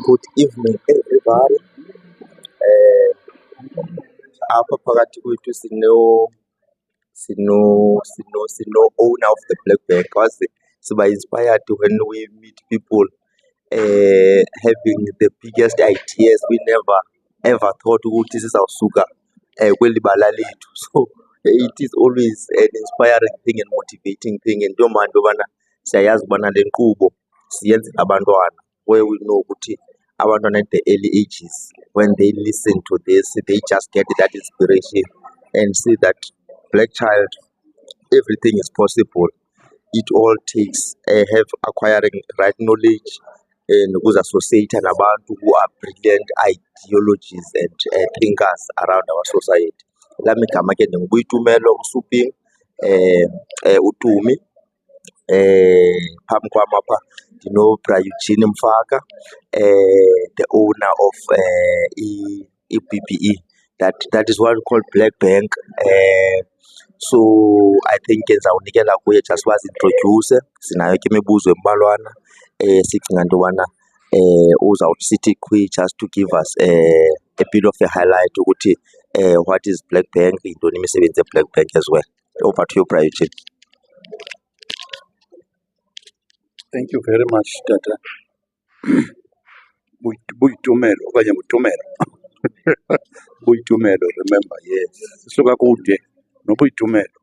Good evening, everybody. Apha phakathi kwethu sino owner of the Black Bank. Because siba inspired when we meet people having the biggest ideas we never ever thought ukuthi sizawusuka kweli bala lethu. So it is always an inspiring thing and motivating thing, and njengoba nje ubana siyayazi ubana le nkqubo siyenzela abantwana, where we know ukuthi abantwana at the early ages, when they listen to this, they just get that inspiration and see that black child, everything is possible. It all takes have acquiring right knowledge and associate nabantu who are brilliant ideologies and thinkers around our society. Lami gama ke ndinguBuyitumelo Msuping, uTumi, phambi kwam apha ndinoBrayujini Mfaka, the owner of BBE. That is what we call Black Bank. So I think ndizawunikela kuye just wazi-introduce. Sinayo ke imibuzo embalwana sicinga into yobana uzawuthi sithi just to give us a bit of a highlight ukuthi what is Black Bank, yintoni imisebenzi ye-Black Bank as well. Over to you, Brayujini. Thank you very much, Tata. Buyitumelo okanye Butumelo. Buyitumelo, remember, yes. Sisuka kude noBuyitumelo.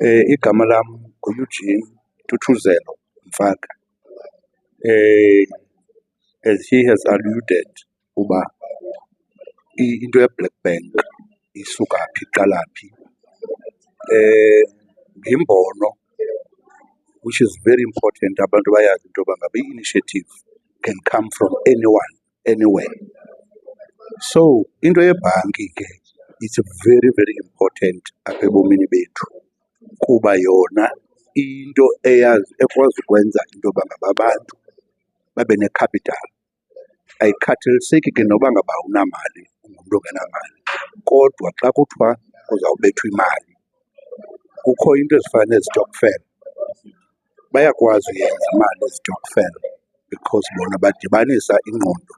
Igama lam nguEugene Thuthuzelo Mfaka. As he has alluded, uba into ye-Black Bank isuka phi, iqala phi. Ngimbono, which is very important, abantu bayazi into yoba ngaba i-initiative can come from anyone, anywhere. So into yebhanki ke, it's very, very important apha ebomini bethu, kuba yona into ekwazi ukwenza into yoba ngaba abantu babe ne-capital. Ayikhathaliseki ke noba ngaba awunamali, ungumntu ongenamali, kodwa xa kuthiwa uzawubethwa imali, kukho into ezifana nezitokfela. Bayakwazi uyenza imali ezitokfela because bona badibanisa ingqondo,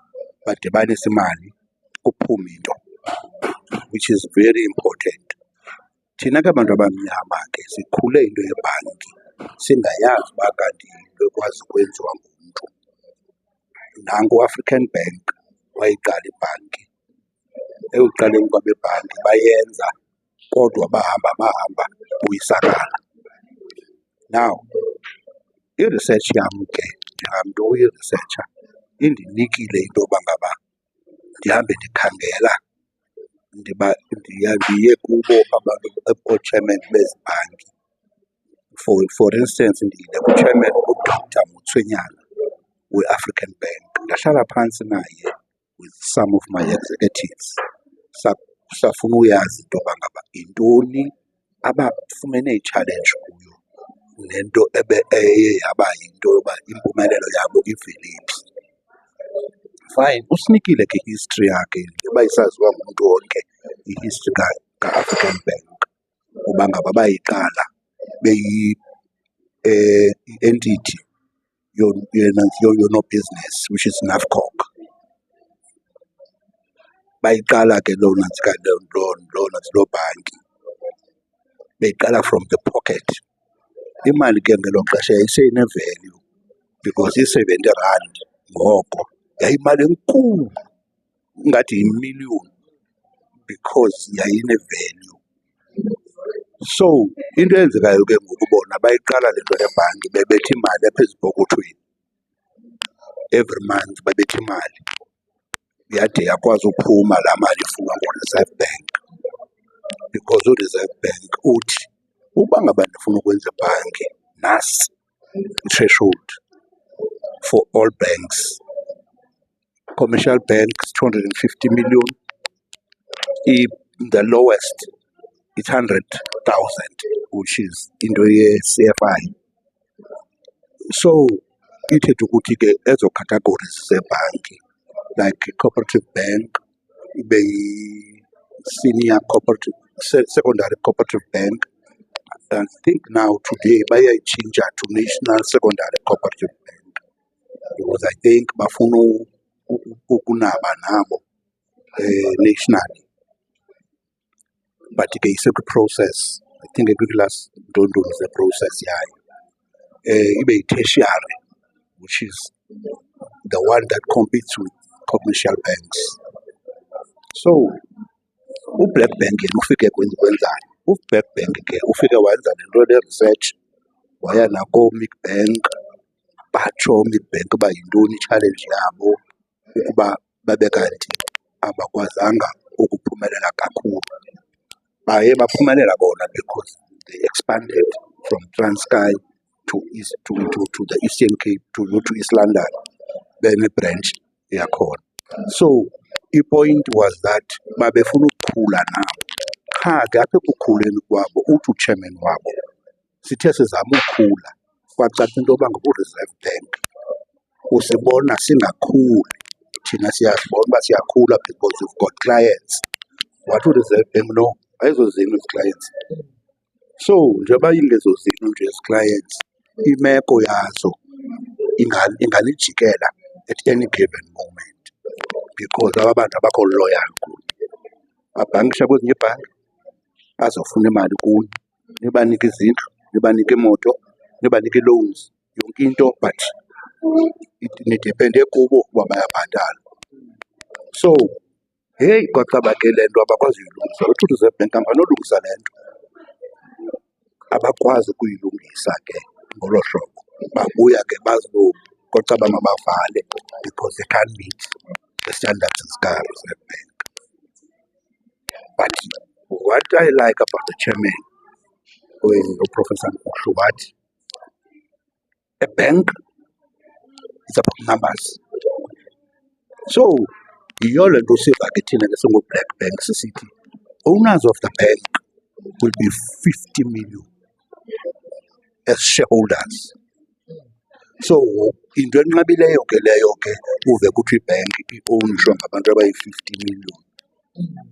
badibanisa imali, kuphume into, which is very important. Thina ke abantu abamnyama ke sikhule into yebhanki singayazi uba kanti into ekwazi ukwenziwa ngumntu. Nanku u-African Bank wayiqala ibhanki. Ekuqaleni kwabebhanki bayenza, kodwa bahamba buyisakala. Now, i-research yam ke njengamntu oyi-researcher indinikile into yoba ngaba ndihambe ndikhangela, ndiye kubo abantu oo-chairman bezi bhanki. For instance, ndiyile ku-chairman uDr. Motsuenyane we-African Bank. Ndahlala phantsi naye with some of my executives. Safuna uyazi into yoba ngaba yintoni abafumene i-challenge kuyo, nento eye yaba yinto yoba impumelelo yabo ivele phi. Fine, usinikile ke history yakhe, njengoba isaziwa ngumntu wonke i-history ka-African Bank, uba ngaba bayiqala i-entity business, which is NAFCOC. Bayiqala ke loo bhanki, beyiqala from the pocket. Imali ke ngelo xesha yayiseyine-value because i-70 rand ngoko yayimali enkulu, ingathi yimiliyoni, because yayine-value. So into eyenzekayo ke ngoku bona bayiqala le nto yebhanki bebetha imali apha ezipokothweni. Every month babetha imali yade yakwazi uphuma laa mali ifunwa nguReserve Bank, because uReserve Bank uthi uba ngaba ndifuna ukwenza ibhanki, nasi i-threshold for all banks. Commercial banks 250 million, the lowest it's 100,000, which is into ye-CFI. So ithethe ukuthi ke ezo categories zebhanki, like cooperative bank, ibe senior cooperative, secondary cooperative bank. I think now today bayayitshintsha to National Secondary Cooperative Bank, because I think bafuna unaba nabo nationally, but ke isekwi-process. I think kwi-class Ndundulu the process yayo ibe yi-tertiary, which is the one that competes with commercial banks. So uBlack Bank yena ufike kwenzani? uBlack Bank ke ufike wenza lento le-research, waya nako-Milk Bank, batsho uMilk Bank uba yintoni i-challenge yabo ukuba babe kanti abakwazanga ukuphumelela kakhulu. Baye baphumelela bona because they expanded from Transkei to the Eastern Cape to East London, bene-branch yakhona. So i-point was that babefuna ukukhula nabo. Qha ke apha ekukhuleni kwabo uthi uchairman wabo, sithe sizama ukukhula kwacaca into yoba ngoku-Reserve Bank usibona singakhuli. Thina siyazibona uba siyakhula because we've got clients. Wathi uReserve Bank no, ayizozini ezi clients. So njengoba ingezozini nje ezi clients, imeko yazo inganijikela at any given moment because aba bantu abakho loyal kuyo. Abhankisha kwezinye ibhanki azofuna imali kuyo, nibanike izindlu, nibanike imoto, nibanike loans, yonke into, but nidepende kubo uba bayabhatala. So heyi kwacaba ke le nto abakwazi uyilungisa. Uthi uReserve Bank abanolungisa le nto, abakwazi ukuyilungisa ke ngolo hlobo. Babuya ke kwacaba mabavale because they can't meet the standards zika-Reserve Bank. But what I like about the chairman, Professor Mkhwanazi, a bank is about numbers. So yiyo le nto siva ke thina ke singu-Black Bank sisithi owners of the bank will be 50 million as shareholders. So into enqabileyo ke leyo ke uve kuthi ibhank i-ownishwa ngabantu abayi-50 million.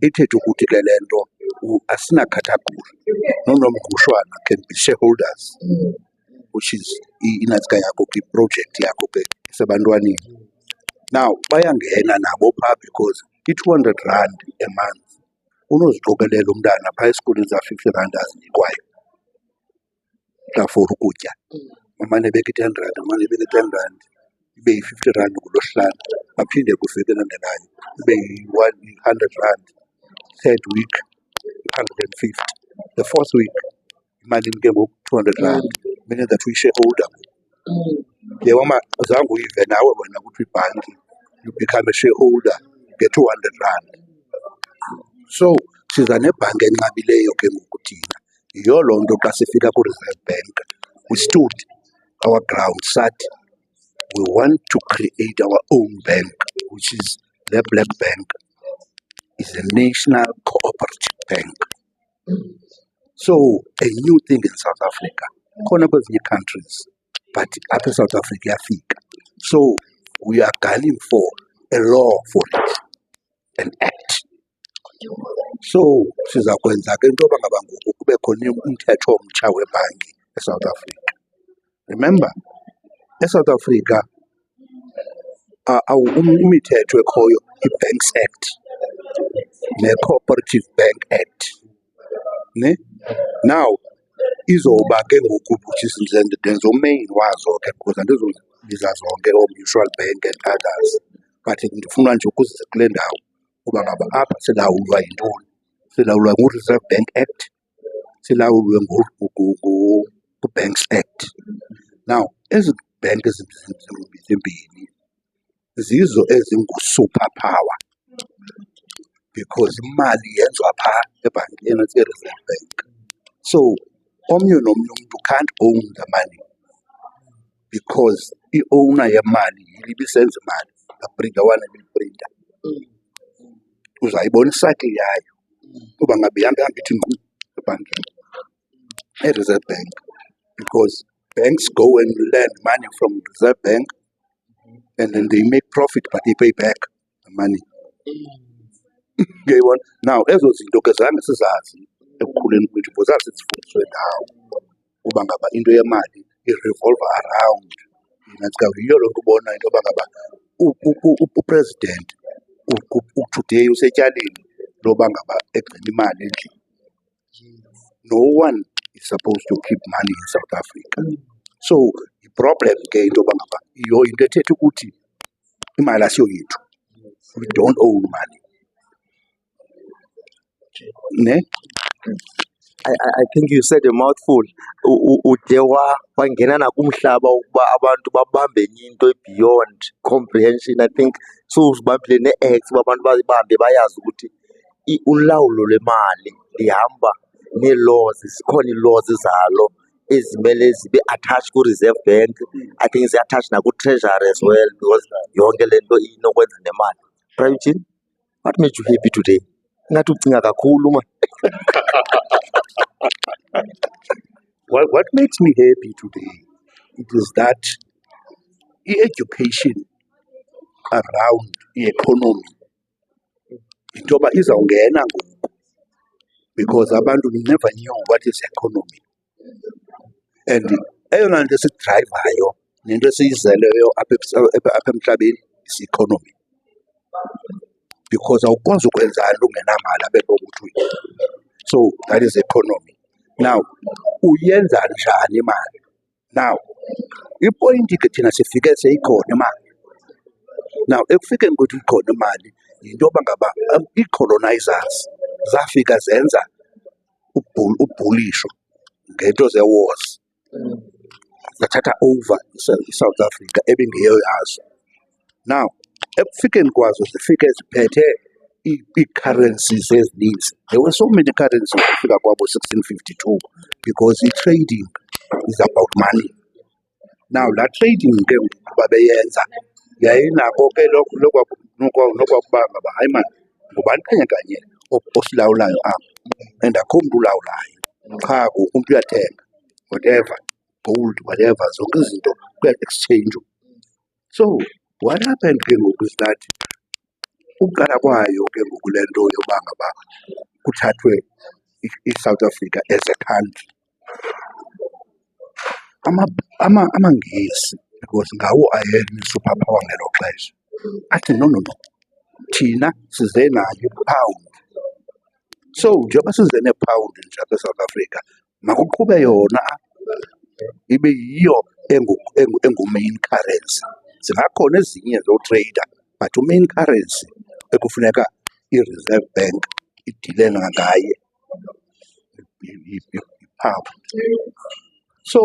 Ithethe ukuthi ke le nto asinakhathaguri, nonomgushwana can be shareholders, which is inantsika yakho ke project yakho ke isebantwaneni. Now bayangena nabo phaa because i-200 rand a month unoziqokelela umntana phaa esikolweni za-50 rand azinikwayo xa for ukutya. Umane beka i-10 rand, umane beka i-10 rand, ibe yi-50 rand kuLwesihlanu, aphinde kufike elandelayo ibe yi-100 rand. Third week 150. The fourth week imali ke ngoku 200 rand, meaning that uyi-shareholder. Yewama zange uyive nawe wena kuthi ibhanki you become a shareholder nge-200 rand. So siza nebhanki enqabileyo ke ngoku thina. Yiyo loo nto xa sifika ku-Reserve Bank we stood our ground, sathi we want to create our own bank, which is the Black Bank. Is a national cooperative bank. So a new thing in South Africa, khona kwezinye countries, but apha South Africa iyafika. So we are gunning for a law for it, an act. So siza kwenza ke into yoba ngaba ngoku kube khona umthetho omtsha webhanki eSouth Africa. Remember, eSouth Africa imithetho ekhoyo i-Banks Act ne-Cooperative Bank Act. Now izoba ke ngoku which is the main wazo ke because andizobiza zonke oo-mutual bank and others, but ndifuna nje ukuzisa kule ndawo uba ngaba apha silawulwa yintoni. Silawulwa ngu-Reserve Bank Act, silawulwe ngu-Banks Act. Now ezi bhenki zimbini zizo ezingu-super power because imali yenziwa phaa ebhankini e-Reserve Bank. So omnye nomnye umntu can't own the money because i-owner yemali yile ibisenza imali, aprinta one ebiyiprinta. Uzayibona isakhi yayo uba ngabe ihamba ithi nkqu ebhankini e-Reserve Bank because banks go and lend money from Reserve Bank and then they make profit but they pay back the money. Ngiyayibona. Now ezo zinto ke zange sizazi ekukhuleni kwethu because zasifundiswe ndawo uba ngaba into yemali i-revolve around. Yiyo loo nto ubona into yoba ngaba upresident today usetyaleni loba ngaba egcina imali endlini. No one is supposed to keep money in South Africa. So i-problem ke into yoba ngaba iyo into ethetha ukuthi imali asiyo yethu. We don't own money. Ne? I think you said a mouthful. Ude wangena nakumhlaba ukuba abantu babambe enye into beyond comprehension. I think so usibambile ne-acts uba abantu babambe bayazi ukuthi ulawulo lwemali lihamba nee-laws, zikhona ii-laws zalo ezimele zibe attached ku-Reserve Bank. I think zi-attached naku-Treasury as well because yonke le nto inokwenza nemali. Pravichin, what made you happy today? Ingathi ucinga kakhulu man. What makes me happy today it is that i-education around i-economy into yoba izawungena ngoku because abantu we never knew what is economy. And eyona nto esidrayivayo nento esiyizeleyo apha emhlabeni is-economy. Because awukwazi ukwenza nto ungenamali apha ukuthi. So that is economy. Now uyenza njani imali? Now ipointi ke thina sifike seyikhona imali. Now ekufikeni kwethu ikhona imali yinto yoba ngaba ii-colonizers zafika zenza ubhulisho ngento ze-wars. Zathatha over iSouth Africa ebingeyo yazo. Now ekufikeni kwazo zifike ziphethe ii-currencies ezininzi. There were so many currencies ukufika kwabo 1652 because i-trading is about money. Now laa trading ke babeyenza yayinako ke nokwakuba ngaba hayi mani ngubani kanye osilawulayo apha and akho mntu ulawulayo. Qha ngoku umntu uyathenga whatever, gold, whatever, zonke izinto kuya-exchange. So what happened ke ngoku is that ukuqala kwayo ke ngoku le nto yoba ngaba kuthathwe i-South Africa as a country, amaNgesi because ngawo super power ngelo xesha athi no, thina size nayo i-pound. So njengoba size ne-pound nje apha eSouth Africa makuqhube yona ibe yiyo engu-main currency. Zingakhona ezinye zotrader but u-main currency ekufuneka i-Reserve Bank idile ngaye yi-pound. So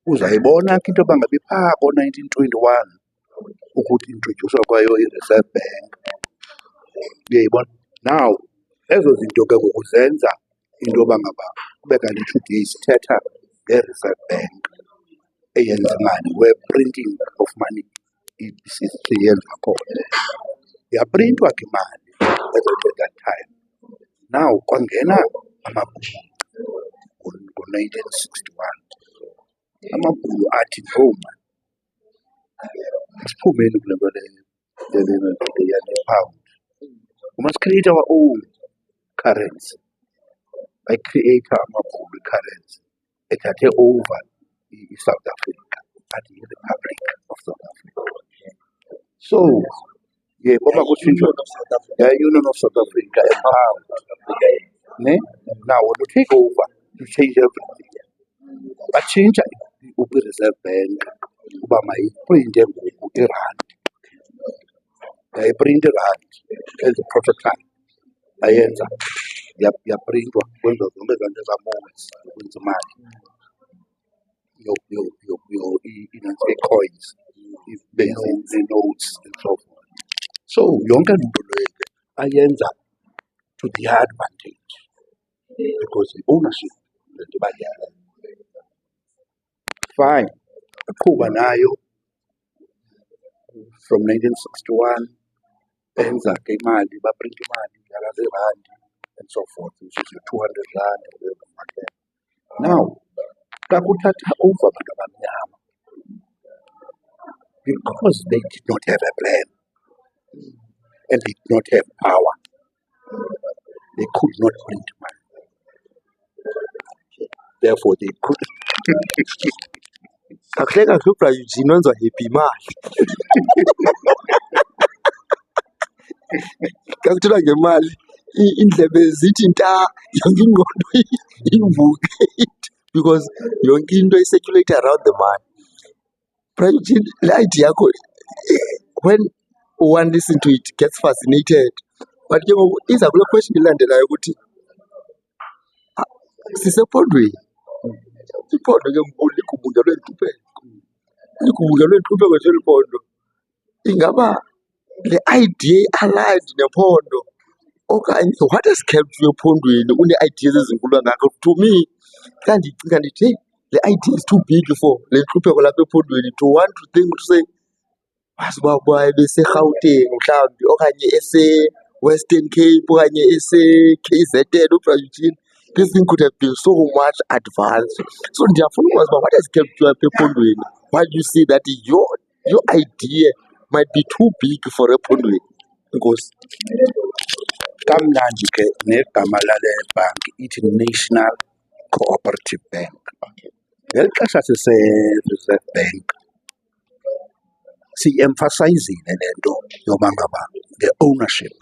uzayibona ke into yoba ngabe phaa ko-1921 ukuthi introdyuswa kwayo i-Reserve Bank. Uyayibona? Now ezo zinto ke ngoku zenza into yoba ngaba kube kanti today sithetha nge-Reserve Bank eyenza imali where printing of money yenza khona. Yaprintwa ke imali at that time. Now kwangena amabhulu ngo-1961. Amabhulu athi no man, siphumeni kule nto yale-pound. We must create our own currency. Create amabhulu currency ethathe over i-South Africa at i-Republic of South Africa. So ngoba kutshintshwa Union of South Africa and pound. Now when you take over you change everything. Batshintsha i-Reserve Bank uba mayiprinte ngoku irandi. Yayiprinte irandi as a prototype ayenza yaprintwa kwenziwa zonke ezaa nto zaa-molds zokwenza imali. Ii-coins, nee-notes and so forth. So yonke loo nto leyo ke ayenza to their advantage because i-ownership le nto bayala. Fine, iqhuba nayo from 1961 benza ke imali, baprinta imali njala zeerandi and so forth, which is your 200 rand or whatever like that. Now xa kuthatha over abantu abamnyama, because they did not have a plan and they did not have power, they could not print money. Therefore they could kakuhle kahle uBrayujini wenza happy imali. xa kuthethwa ngemali iindlebe zithi nta, yonke ingqondo ivuke because yonke into isirculate around the money. Private, le idea yakho, when one listen to it gets fascinated, but ke ngoku iza kule question ilandelayo ukuthi sisepondweni. Iphondo ke ngoku ligubungelwe yintlupheko, ligubungelwe yintlupheko nje eli phondo. Ingaba le idea aligned nephondo okanye what has kept you ephondweni une-ideas ezinkulu kangako? To me, xa ndicinga ndithi hey, le idea is too big for le ntlupheko lapha ephondweni to want to think to say wazi uba ebeseRhawuteng mhlawumbi okanye ese-Western Cape okanye ese-KZN uBrazil, this thing could have been so much advanced. So ndiyafuna ukwazi uba what has kept you apha ephondweni while you see that your idea might be too big for ephondweni. Enkosi. Kamnandi ke negama lale bhanki ithi National Cooperative Bank. Ngeli xesha sise-Reserve Bank siyi-emphasizile le nto yoba ngaba the ownership,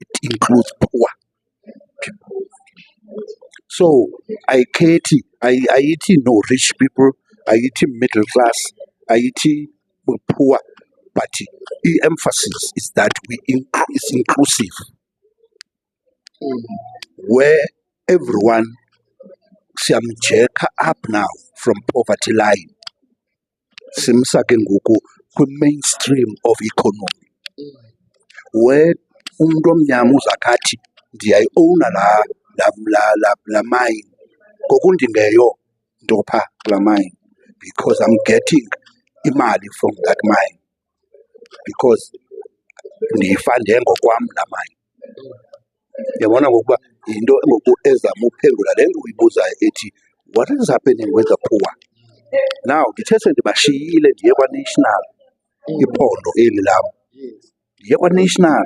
it includes poor people. So ayithi no rich people, ayithi middle class, ayithi poor, but the emphasis is that it's inclusive, where everyone siyamjeka up now from poverty line simsa ke ngoku kwi-mainstream of economy, where umntu omnyama uzakathi ndiyayiowuna la mine ngoku ndingeyo nto phaa kulaa mine because I'm getting imali from that mine because ndiyifande ngokwam laa mine. Yabona ngokuba yinto ngoku ezama uphendula le nto uyibuzayo ethi what is happening with the poor. Now ndithe sendibashiyile ndiye kwa-national iphondo eli lam, ndiye kwa-national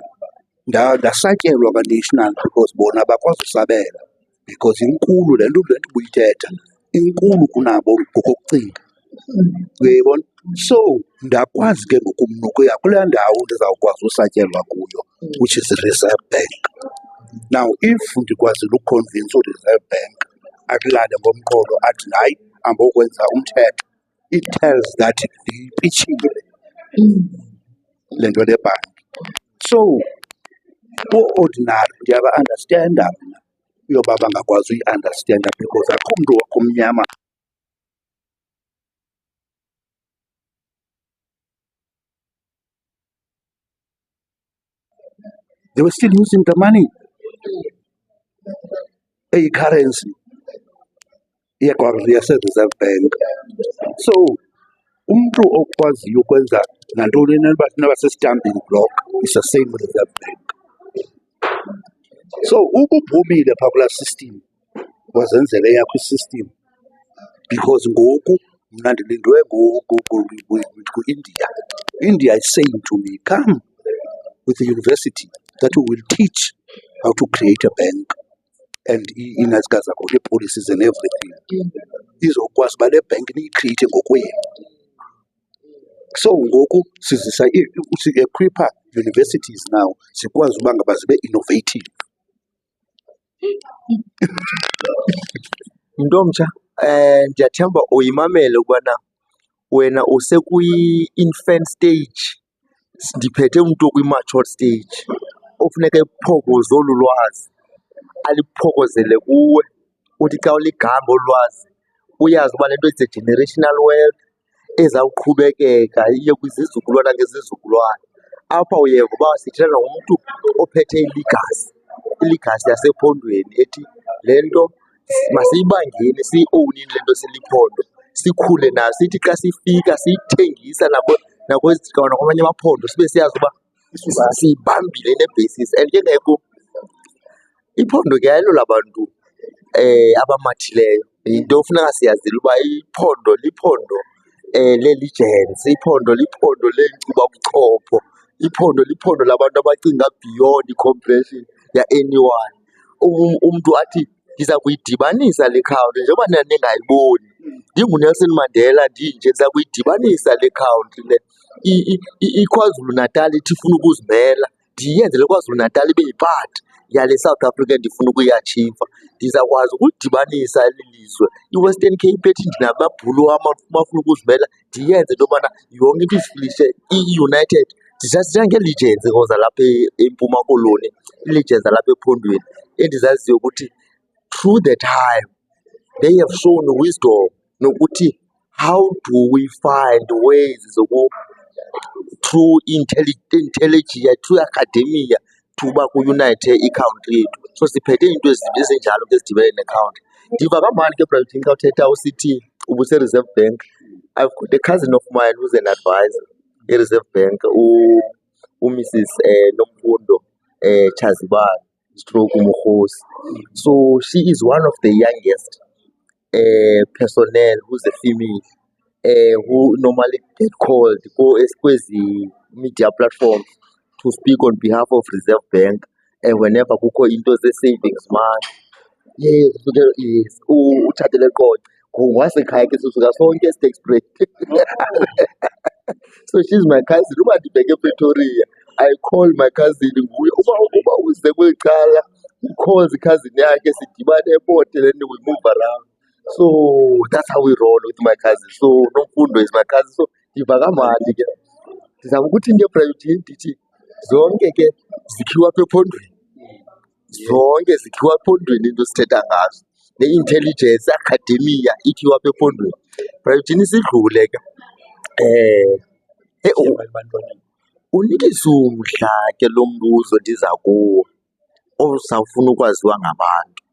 ndasatyelwa kwa-national because bona bakwazi usabela because inkulu le nto buyithetha, inkulu kunabo ngokokucinga. Uyayibona? So ndakwazi ke ngokumnukuya kulaa ndawo ndizawukwazi usatyelwa kuyo, which is Reserve Bank. Now if ndikwazile ukuconvince u-Reserve Bank akulale ngomqolo athi hayi ambokwenza umthetho, it tells that ndiyipitshile le nto lebhanki. So o-ordinary ndiyaba-understanda mna yoba bangakwazi uyi-understanda because akho mntu omnyama they were still using the money, currency yase-Reserve Bank. So umntu okwaziyo ukwenza nantoni nabase-stamping block is the same Reserve Bank. So ubuphumile phaa kulaa system wazenzela eyakho i-system because ngoku mna ndilindwe ku-India. India is saying to me, come with a university that will teach how to create a bank and inazika zakho nee-policies and everything izokwazi uba le bank niyikhrieyithe ngokwenu. So ngoku si-equipha universities now zikwazi uba ngaba zibe innovative. Mntomtsha, ndiyathemba uyimamele ukubana wena usekwi-infant stage, ndiphethe umntu okwi-mature stage ofuneka ephokoze olu lwazi, aliphokozele kuwe. Uthi xa uligamba olu lwazi uyazi uba le nto is a generational wealth ezawuqhubekeka iye kwizizukulwana ngezizukulwana. Apha uyeva uba sithetha ngomntu ophethe iligasi yasephondweni ethi le nto masiyibangeni, siyi-owunini le nto siliphondo, sikhule nayo, sithi xa sifika siyithengisa nakwamanye amaphondo sibe siyazi uba siyibambile ne-basis. And ke ngeko iphondo ke ayilo labantu abamathileyo, yinto funeka siyazile uba iphondo liphondo le-legends, iphondo liphondo leenkcubabuchopho, iphondo liphondo labantu abacinga beyond comprehension ya-anyone. Umntu athi ndiza kuyidibanisa le country njengoba ningayiboni, ndinguNelson Mandela ndinje, ndiza kuyidibanisa le country le. iKwaZulu Natal ithi ifuna ukuzimela, ndiyenze le KwaZulu Natal ibe yipart yale South Africa ndifuna ukuyiachieva. Ndizakwazi ukudibanisa eli lizwe, iWestern Cape ethi ndinamabhulu abafuna ukuzimela, ndiyenze into yobana yonke into izifilishe i-united. Ndithatha ngee-legends zalapha eMpuma Koloni, ii-legends zalapha ephondweni endizaziyo ukuthi through the time they have shown wisdom nokuthi how do we find ways through intelligence, through academia tuba ku-unite i-country yethu. So siphethe into ezinjalo ke ezidibene ne-country. Ndiva kamandi ke Bradley xa uthetha usithi ubuse-Reserve Bank. I've got a cousin of mine who's an advisor e-Reserve Bank, uMrs. Nomfundo Chazibane stroke Mukhosi. So she is one of the youngest personnel who's a female who normally get called kwezi media platforms to speak on behalf of Reserve Bank whenever kukho into ze-savings money. Yes, utshatele Qonce ngwasekhaya ke sisuka sonke si-tax break. So she's my cousin. Uba ndibheke ePretoria, I call my cousin nguye. Uba uze kweli cala, calls cousin yakhe, sidibane airport and then we move around. So that's how we roll with my cousin. So Nomfundo is my cousin. So ndiva kamandi ke. Ndizama ukuthi nge-private ndithi zonke ke zikhiwa apha ephondweni. Zonke zikhiwa ephondweni into sithetha ngazo. Ne-intelligence, academia ikhiwa apha ephondweni. Private isidlule ke. Unikisa umdla ke lo mbuzo ndiza kuwo osawufuna ukwaziwa ngabantu.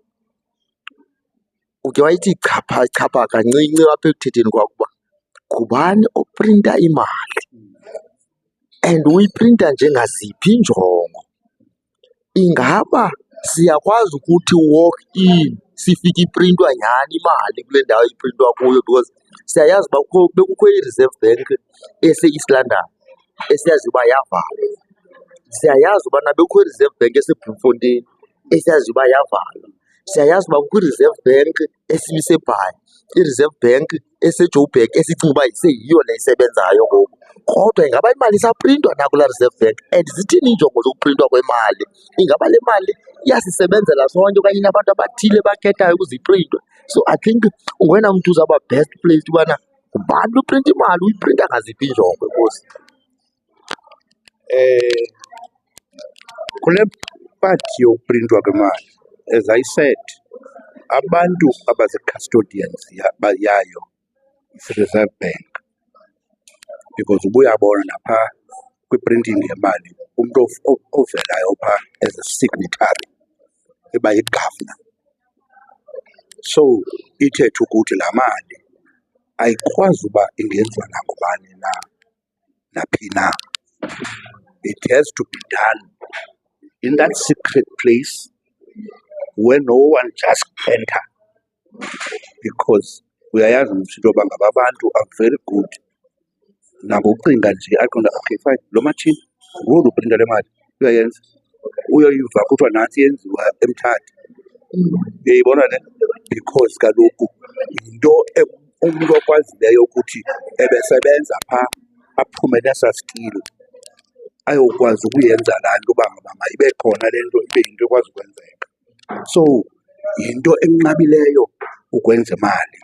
Uke wayithi chapha kancinci apha ekuthetheni kwakuba ngubani oprinta imali and uyiprinta njengaziphi injongo. Ingaba siyakwazi ukuthi walk in sifike iprintwa nyhani imali kule ndawo iprintwa kuyo, because siyayazi uba bekukho i-Reserve Bank ese-East London esiyazi uba yavalwa. Siyayazi ubana bekukho i-Reserve Bank ese-Bloemfontein esiyazi uba yavalwa. Siyayazi uba kukho i-Reserve Bank esiseBhayi, i-Reserve Bank eseJoburg esicinga uba seyiyo le isebenzayo ngoku. Kodwa ingaba imali isaprintwa na kulaa Reserve Bank and zithini iinjongo zokuprintwa kwemali? Ingaba le mali iyasisebenzela sonke okanye inabantu abathile bakhethayo ukuze iprintwe? So I think ungwena mntu uzawuba best placed ubana ngubani uprinta imali, uyiprinta ngaziphi injongo enkosi? Kule part yokuprintwa kwemali, as I said, abantu abazi-custodians yayo is-Reserve Bank, because ubuyabona napha kwi-printing yemali umntu ovelayo phaa as a signatory eba yi-governor. So ithethe ukuthi laa mali ayikwazi uba ingenziwa nangubani na naphi na. It has to be done in that secret place where no one just enter, because uyayazi mntu into yoba ngaba abantu are very good nangokucinga nje aqonda okay fine lo matshini ngolu uprinta le mali uyayenza, uyoyiva kuthiwa nantsi yenziwa eMthatha. Uyayibona le, because kaloku yinto umntu okwazileyo ukuthi ebesebenza phaa aphume nesaa skill ayokwazi ukuyenza laa nto uba ngaba mayibe khona le nto ibe yinto ekwazi ukwenzeka. So yinto enqabileyo ukwenza imali,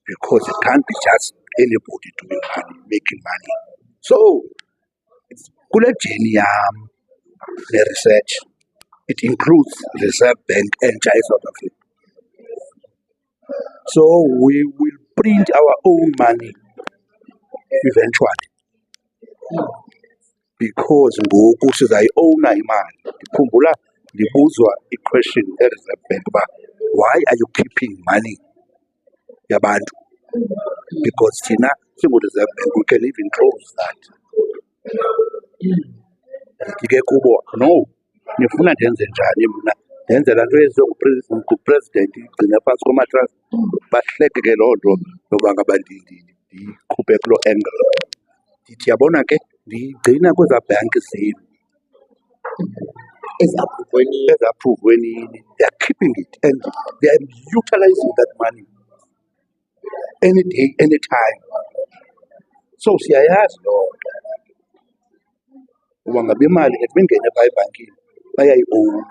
because it can't be just anybody doing money, making money. So kule journey yam ne-research, it includes Reserve Bank entsha eSouth Africa. So we will print our own money eventually, because ngoku sizayi-owna imali. Ndikhumbula ndibuzwa i-question e-Reserve Bank uba why are you keeping money yabantu? Because thina singu-Reserve Bank we can even close that. Ndithi ke kubo, no, nifuna ndenze njani mna? Ndenze laa nto yenziwe ngupresident igcine phantsi komatrasi? Bahleke ke loo nto yoba ngaba ndiyikhuphe kuloo angle. Ndithi yabona ke ndiyigcina kwezaa bhanki zenu ezaphuvwe nini. They are keeping it and they are utilizing that money any day, any time. So siyayazi loo nto. Uba ngabe imali ke bengene phaa ebhankini bayayi-owna,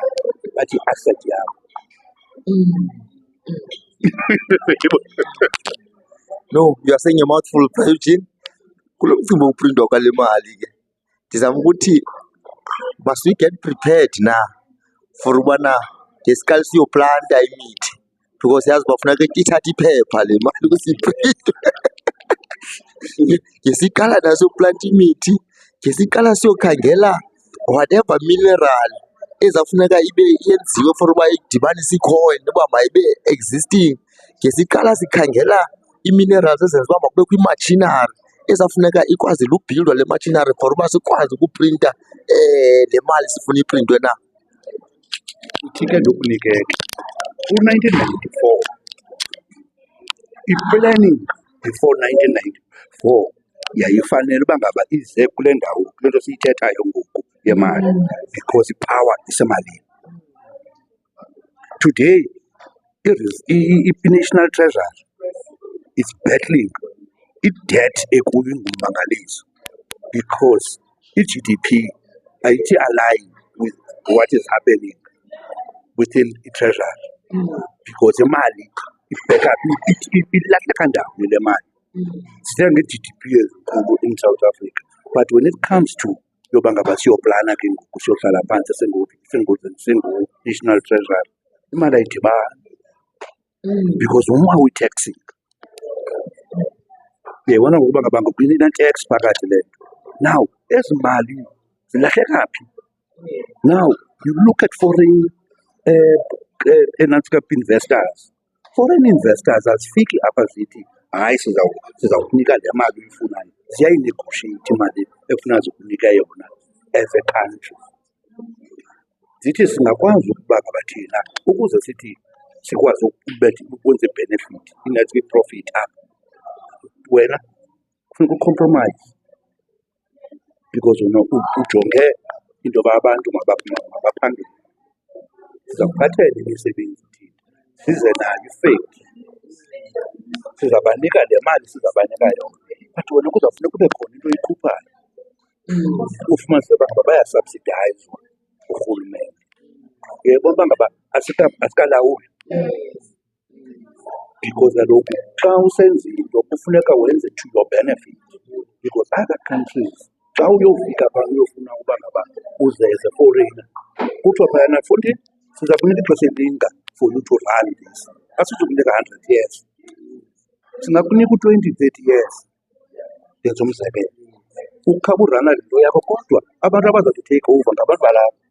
bathi i-asset yabo. No, you are saying a mouthful, Eugene. Kulo mcimbi wokuprintwa kwale mali ke ndizama ukuthi must we get prepared na for ubana ngesiqala siyoplanta imithi because yazi bafuneka ithathe iphepha le mali ukusiprinte. Ngesiqala nasoplanta imithi, ngesiqala siyokhangela whatever mineral ezafuneka ibe yenziwe for uba idibanise icoin uba mayibe existing. Ngesiqala sikhangela ii-minerals ezenza uba makubekho imachinery ezafuneka ikwazi ukubhildwa le machinery for uba sikwazi ukuprinta le mali sifuna iprintwe na. Uthi ke ndikunike ke ku-1994 i-planning before 1994 yayifanele uba ngaba ize kule ndawo, kule nto siyithethayo ngoku yemali, because i-power isemalini. Today i-National Treasury is battling i-debt ekuyo ingummangaliso because i-GDP ayithi align with what is happening within i-treasury because imali ibheka ilahleka ndawoni le mali. Sithetha nge-GDP ezinkulu in South Africa, but when it comes to yoba ngaba siyoplana ke ngoku siyohlala phantsi singu-National Treasury, imali ayidibani because whom are we taxing? Uyayibona ngokuba ngaba ina-tax phakathi le nto. Now ezi mali zilahleka phi? Now you look at foreign investors. Foreign investors azifiki apha zithi hayi sizawukunika le mali uyifunayo, ziyayinegotiate imali efuna zikunika yona as a country. Zithi singakwazi ukuba ngaba thina ukuze sithi sikwazi ukwenza i-benefit, ingathi i-profit apha, wena kufuneka ucompromise because ujonge into yoba abantu mabaphangele. Siza kuphathela imisebenzi thina, size nayo ifeki, sizabanika le mali sizabanika yona, but wena kuzawufuneka kube khona into oyikhuphayo. Ufumanise uba ngaba bayasubsidayizwa ngurhulumente. Uyayibona uba ngaba asikalawuli because kaloku xa usenza into kufuneka wenze to your benefit, because other countries xa uyofika phaa uyofuna uba ngaba uze as a foreigner kuthiwa phayana futhi siza kunika ixesha elinga for you to run this. Asizukunika 100 years, singakunika u-20, 30 years. Ndenza umzekelo, ukhaba urana le nto yakho kodwa abantu abaza take over ngabantu balapha.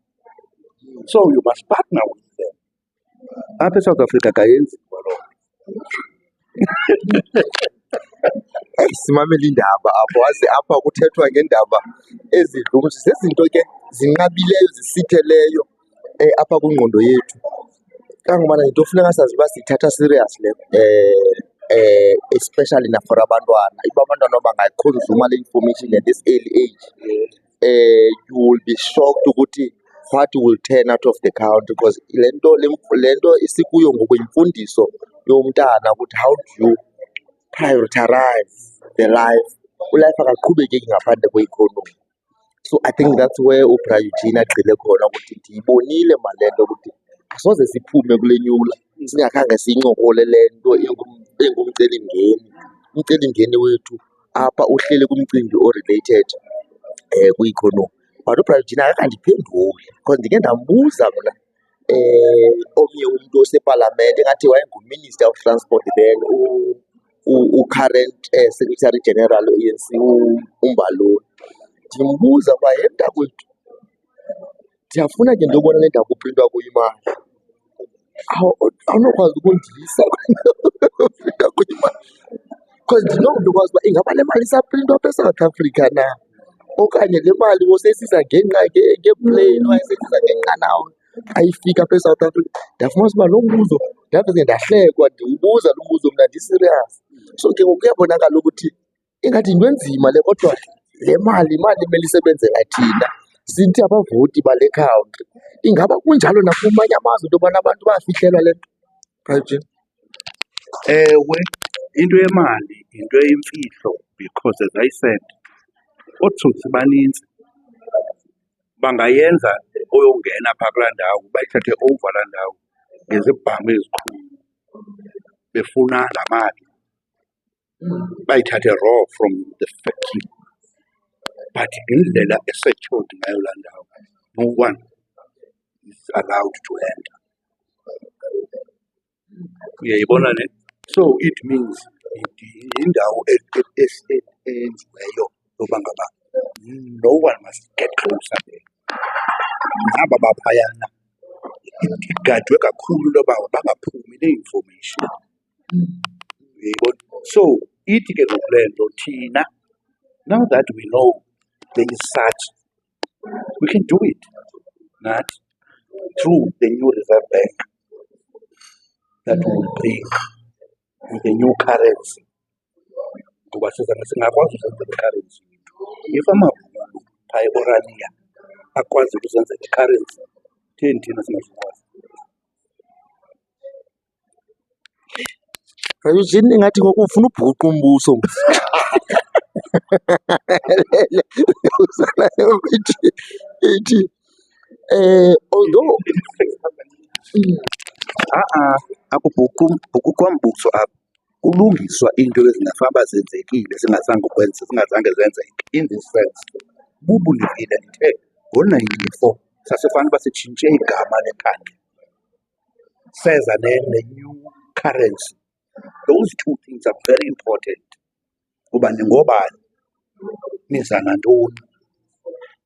So you must partner with them. Apha eSouth Africa akayenziwa loo nto. Simamele iindaba apho waze apha kuthethwa ngeendaba ezidlula zezinto ke zinqabileyo zisitheleyo apha kwingqondo yethu. Kangubana yinto funeka sazi uba siyithatha seriously especially na for abantwana. If abantwana bangayiconsume le information at this early age, you will be shocked ukuthi what will turn out of the country, because le nto isikuyo ngoku yimfundiso yomntana ukuthi how do you prioritize the life. Ulife akaqhubekeki ngaphandle kwe-economy. So I think that's where uBra Eugene agqile khona ukuthi ndiyibonile male nto ukuthi asoze siphume kule nyula singakhange siyincokole le nto engumcelimngeni. Umcelimngeni wethu apha uhlele kumcimbi o-related kwi-economy. But uBra Eugene akandiphenduli because ndike ndambuza mna omnye umntu osepalamente engathi wayenguMinister of Transport then u-current Secretary General ANC uMbalula. Ndimbuza uba mntakwethu, ndiyafuna ke ndiyobona le ndawo kuprintwa kuyo imali, awunokwazi ukundisa kuprinta kuyo imali because ndinomntu okwazi uba ingaba le mali isaprintwa apha eSouth Africa na, okanye le mali wosesiza ngeplane okanye sesiza ngenqanawa ayifika apha eSouth Africa. Ndafumanisa uba lo mbuzo ndavese ndahlekwa ndiwubuza lo mbuzo mna ndi-serious. So ke ngoku kuyabonakala ukuthi ingathi yinto enzima le, kodwa le mali imele isebenzela thina sithi abavoti bale country. Ingaba kunjalo nakumanye amazwe into yobana abantu bayafihlelwa le nto, Eugene? Ewe, into yemali yinto eyimfihlo because as I said, ootsotsi banintsi. bangayenza oyongena phaa kulaa ndawo, bayithathe over laa ndawo ngezibhamu ezikhulu befuna laa mali, bayithathe raw from the factory. But indlela esecured ngayo laa ndawo, no one is allowed to enter. Uyayibona le? So it means indawo eyenziweyo yoba ngaba no one must get closer there. Naba baphayana igadwe kakhulu into yoba bangaphumi ne-information. Uyayibona? So ithi ke ngoku le nto thina, now that we know there is such, we can do it not through the new reserve bank that will bring with the new currency. Ngoba singakwazi ukuzenzela i-currency yethu. If amabhulu phaa e-Orania akwazi ukuzenzela i-currency, theni thina singazukwazi? Eugene ingathi ngoku ufuna ubhuqa umbuso ithi although akubhukukwa mbuso apha, kulungiswa into ezingafamba zenzekile zingazange zenzeke. In this sense, bubulivile lithe ngo-1994 sasefana uba sitshintshe igama lekhandi, seza ne-new currency. Those two things are very important. Uba ningobani, niza nantoni,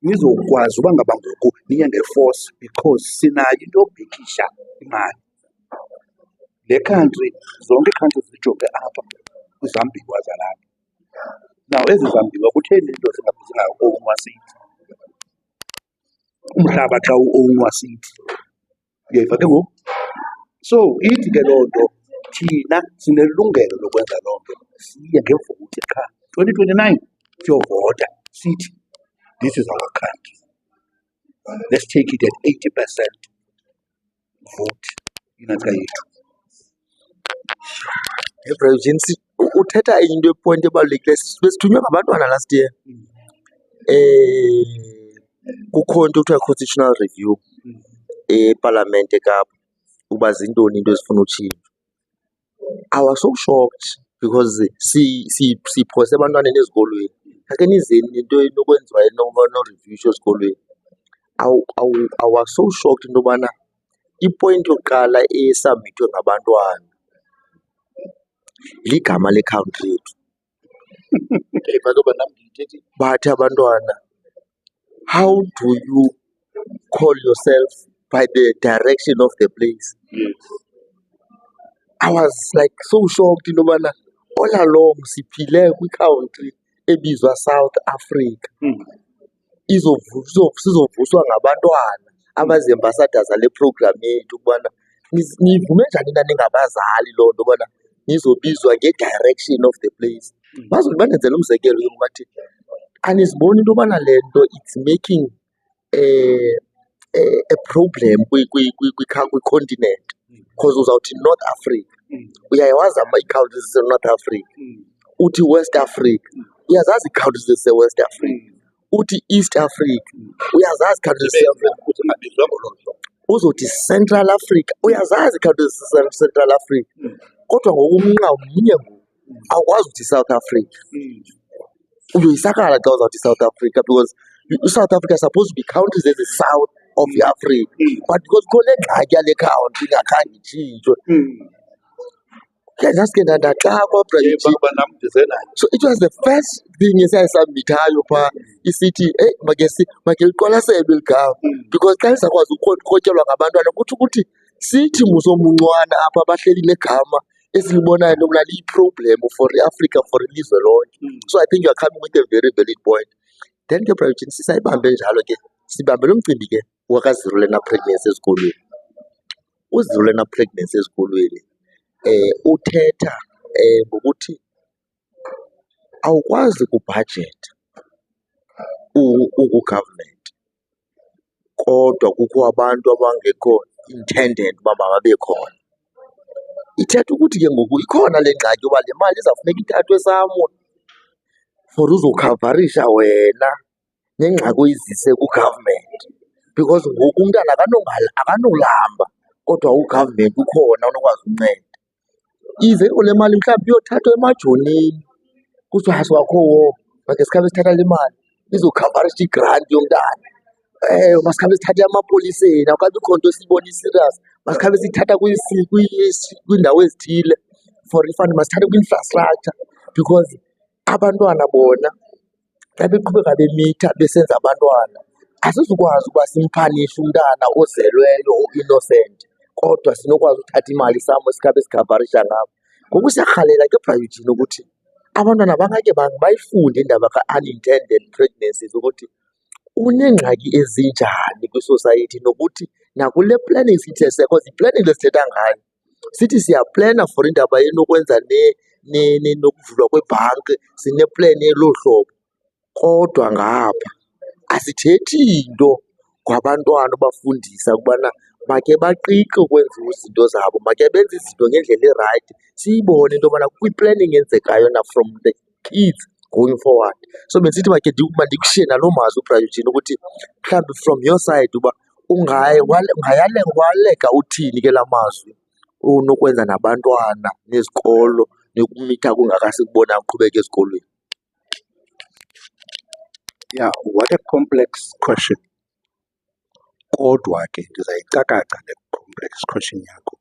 nizokwazi uba ngaba ngoku niye nge-force because sinayo into yobhikisha imali. Le country, zonke ii-countries zijonge apha kwizambiwa zalapha. Now ezi zambiwa kutheni into zinga-ownwa sithi? Umhlaba xa u-ownwa sithi, uyayiva ke ngoku? So ithi ke loo nto thina sinelungelo lokwenza loo nto, siye ngevoti qha 2029 siyovota sithi this is our country, let's take it at 80% vote inatha yethu. Eugene uthetha into epoint ebalulekileyo. Besithunywe ngabantwana last year kukho into kuthiwa constitutional review eParliament eKapa uba zintoni into ezifuna utshintshwa. I was so shocked because siphose abantwaneni ezikolweni. Kake nizeni into enokwenziwa no-review esikolweni. I was so shocked into yobana ipoint yokuqala esabmithwe ngabantwana ligama le-country yethu. Bathi abantwana, how do you call yourself by the direction of the place? Yes. I was like so shocked into yobana all along siphile kwi-country ebizwa South Africa. Sizovuswa ngabantwana abazi-ambassadors zale program yethu ukubana nivume njani na ningabazali loo nto ubana nizobizwa nge-direction of the place. Bazothi bandenzela umzekelo ke bathi aniziboni into yobana le nto it's making a problem kwi-continent because uzawuthi North Africa, uyayawazi ii-countries zise-North Africa, uthi West Africa, uyazazi ii-countries zise-West Africa, uthi East Africa, uyazazi ii-countries zise-Africa, uzothi Central Africa, uyazazi ii-countries zise-Central Africa. Kodwa ngoku umnqa mnye ngoku awukwazi uthi South Africa. Uyoyisakala xa uzawuthi South Africa because South Africa is supposed to be countries as the south of Africa, but because kukho le ngxaki yale country ingakhange itshintshwe, ndaske ndaxakwa. So it was the first thing esayisabmithayo phaa isithi make liqwalaselwe eli gama because xa lisakwazi ukukhotyelwa ngabantwana kutsho ukuthi sithi musomuncwana apha bahleli negama esilibonayo into yokuba liyi-problem for iAfrica, for ilizwe lonke. So I think you are coming with a very valid point. Then ke Eugene sisayibambe njalo ke sibambe lo mcimbi ke waka-zero learner pregnancy ezikolweni. U-zero learner pregnancy ezikolweni uthetha ngokuthi awukwazi kubhajetha uku-government kodwa kukho abantu abangekho intended uba mababe khona. Ithetha ukuthi ke ngoku ikhona le ngxaki yoba le mali izawufuneka ithathwe somewhere for uzokhavarisha wena nengxaki uyizise ku-government, because ngoku umntana akanolamba kodwa u-government ukhona onokwazi unceda. Ize le mali mhlawumbi iyothathwa emajonini kuthiwa asiwakho woko, makhe sikhabe sithatha le mali izokhavarisha igranti yomntana. Masikhabe sithathe emapoliseni, akukho ikho nto siyibona i-serious, masikhabe siyithatha kwiindawo ezithile for refund, masithathe kwi-infrastructure, because abantwana bona xa beqhubeka bemitha besenza abantwana asizukwazi ukuba simphanishe umntana ozelweyo o-innocent, kodwa sinokwazi uthatha imali samo sikhabe sikhavarisha ngabo. Ngoku siyarhalela ke eprayivethini ukuthi abantwana bangake bayifunde indaba ka-unintended pregnancies, ukuthi uneengxaki ezinjani kwisosayethi, nokuthi nakule planning sithi because i-planning lesithetha ngayo sithi siyaplana for indaba yenokwenza nokuvulwa kwebhanki, sineplan yelo hlobo, kodwa ngapha asithethi nto kwabantwana ubafundisa ukubana makhe baqiqe ukwenza izinto zabo, makhe benze izinto ngendlela erayithi, siyibone into yobana kwi-planning eyenzekayo na from the kids going forward. So bendisithi makhe ndikushiye naloo mazwi uprayojini ukuthi mhlawumbi from your side uba ungayaleka uthini ke la mazwi unokwenza nabantwana nezikolo nekumitha kungakasikubona uqhubeka ezikolweni. Yeah, what a complex question. Kodwa ke ndizayicakaca le complex question yakho,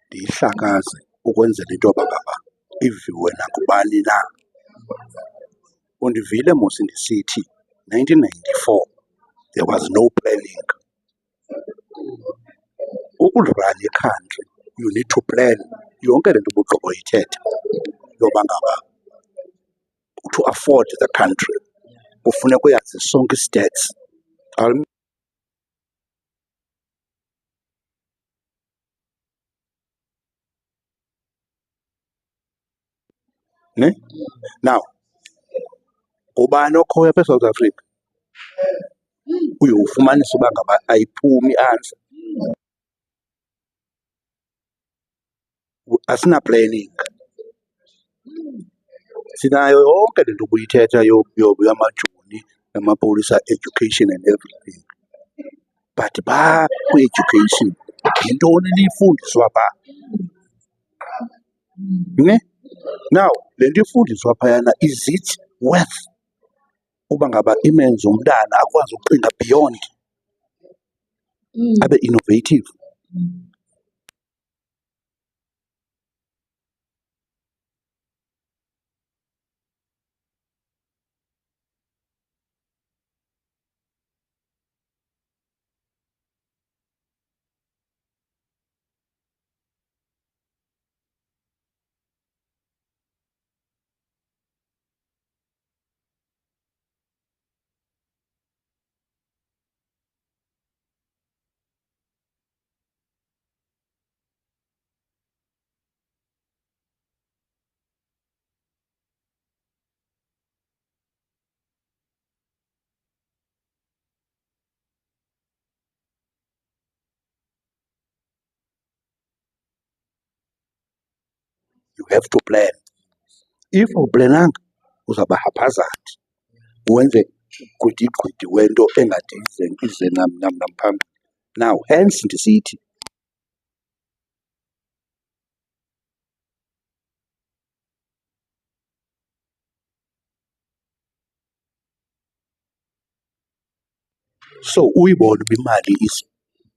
ndiyihlakaze ukwenzela into yoba ngaba iviwe nakubani na. Undivile mos ndisithi 1994 there was no planning. Ukurun i-country you need to plan. Yonke le nto ubugqiboyithetha yoba ngaba to afford the country kufuneka uyazi sonke i-stats. Ne? Now, ubani okhoyo apha eSouth Africa uye ufumanise uba ngaba ayiphumi i-answer. Asina-planning. Sinayo yonke le nto ubuyithetha yamajoni, yamapolisa, education and everything. But phaa kwi-education yintoni niyifundiswa phaa? Ne? Now, le nto ifundiswa phayana, is it worth uba ngaba imenze umntana akwazi ukucinga beyond, abe innovative? You have to plan. If awuplananga uzawuba haphazard, wenze gwidigwidi wento engade ize namphambili. Now, hence ndisithi so uyibone uba imali is